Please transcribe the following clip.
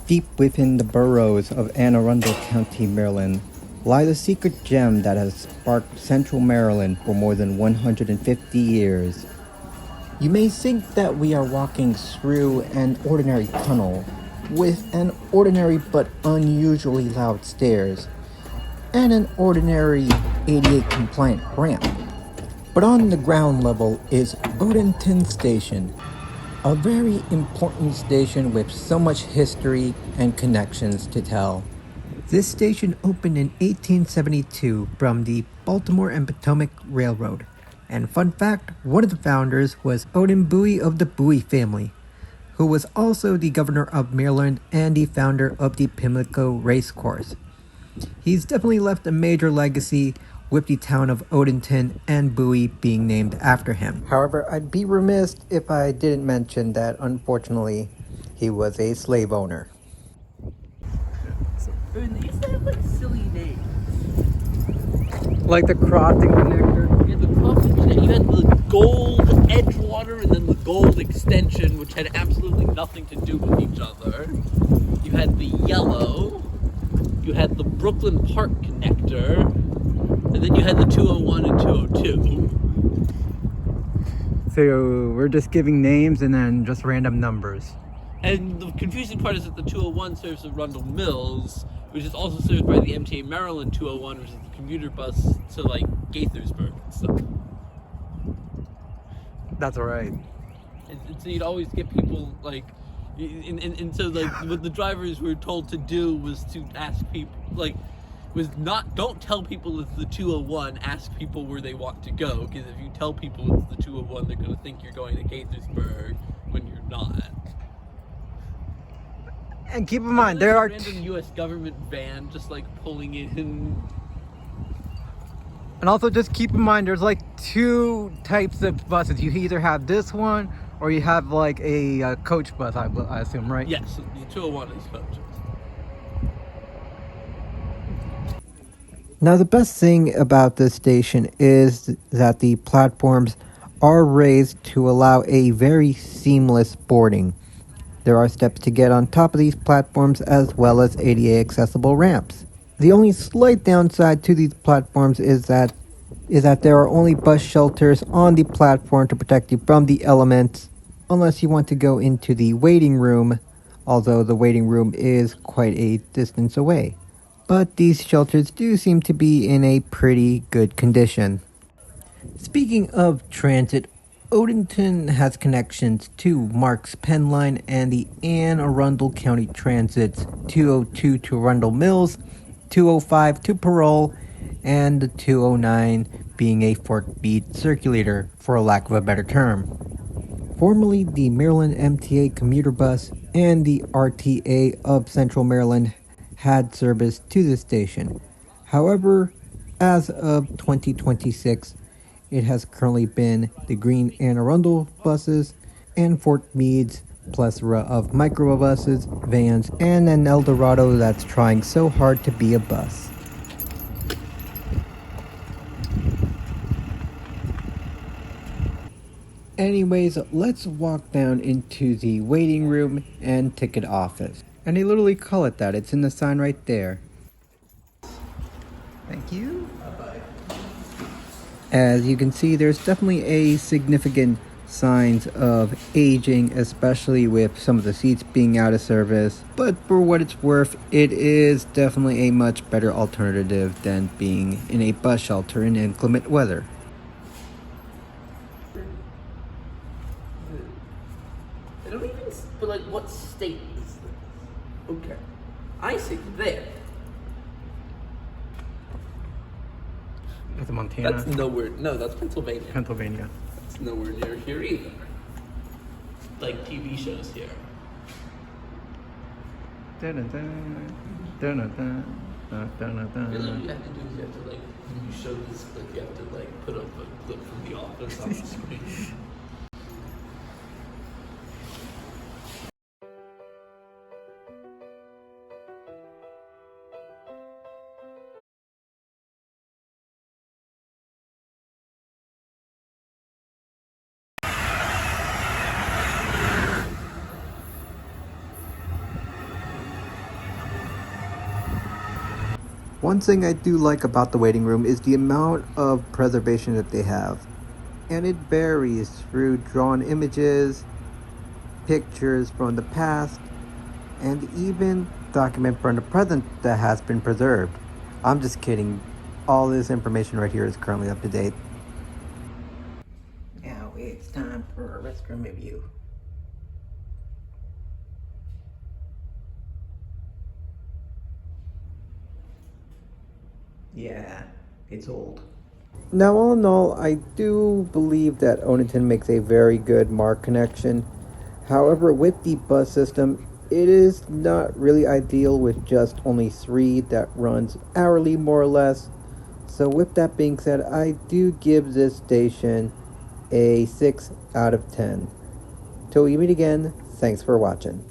Deep within the boroughs of Anne Arundel County, Maryland, lies a secret gem that has sparked Central Maryland for more than 150 years. You may think that we are walking through an ordinary tunnel with an ordinary but unusually loud stairs and an ordinary ADA compliant ramp. But on the ground level is Odenton Station, a very important station with so much history and connections to tell. This station opened in 1872 from the Baltimore and Potomac Railroad. And fun fact, one of the founders was Odin Bowie of the Bowie family, who was also the governor of Maryland and the founder of the Pimlico Racecourse. He's definitely left a major legacy with the town of Odenton and Bowie being named after him. However, I'd be remiss if I didn't mention that, unfortunately, he was a slave owner. They used to have like silly names. Like the crossing connector? Yeah, the crossing connector. You had the gold Edgewater and then the gold extension, which had absolutely nothing to do with each other. You had the yellow. You had the Brooklyn Park connector. And then you had the 201 and 202. So we're just giving names and then just random numbers. And the confusing part is that the 201 serves Arundel Mills, which is also served by the MTA Maryland 201, which is the commuter bus to like Gaithersburg and stuff. That's alright. And so you'd always get people like, and so like what the drivers were told to do was to ask people don't tell people it's the 201, ask people where they want to go, because if you tell people it's the 201, they're going to think you're going to Gaithersburg when you're not. And keep in mind, there are a random U.S. government van just like pulling in. And also just keep in mind, there's like two types of buses. You either have this one, or you have like a coach bus, I assume, right? Yes, the 201 is coaches. Now, the best thing about this station is that the platforms are raised to allow a very seamless boarding. There are steps to get on top of these platforms as well as ADA accessible ramps. The only slight downside to these platforms is that there are only bus shelters on the platform to protect you from the elements, unless you want to go into the waiting room, although the waiting room is quite a distance away. But these shelters do seem to be in a pretty good condition. Speaking of transit, Odenton has connections to Mark's Penn Line and the Anne Arundel County Transit's 202 to Arundel Mills, 205 to Parole, and the 209 being a Fort Meade circulator, for lack of a better term. Formerly the Maryland MTA commuter bus and the RTA of Central Maryland had service to the station. However, as of 2026, it has currently been the Green Anne Arundel buses and Fort Meade's plethora of microbuses, vans, and an Eldorado that's trying so hard to be a bus. Anyways, let's walk down into the waiting room and ticket office. And they literally call it that. It's in the sign right there. Thank you. As you can see, there's definitely a significant signs of aging, especially with some of the seats being out of service. But for what it's worth, it is definitely a much better alternative than being in a bus shelter in inclement weather. I don't even, but like, what state is this? Okay. I see there. That's Montana. That's nowhere, no, that's Pennsylvania. Pennsylvania. That's nowhere near here either. Like TV shows here. Dun, dun, dun, dun, dun, dun, dun, dun. Really, what you have to do is you have to like, when you show this clip, you have to like put up a clip from The Office on the screen. One thing I do like about the waiting room is the amount of preservation that they have. And it varies through drawn images, pictures from the past, and even document from the present that has been preserved. I'm just kidding. All this information right here is currently up to date. Now it's time for a restroom review. Yeah, it's old. Now, all in all, I do believe that Odenton makes a very good mark connection. However, with the bus system, it is not really ideal with just only 3 that runs hourly more or less. So with that being said, I do give this station a 6 out of 10. Till we meet again, thanks for watching.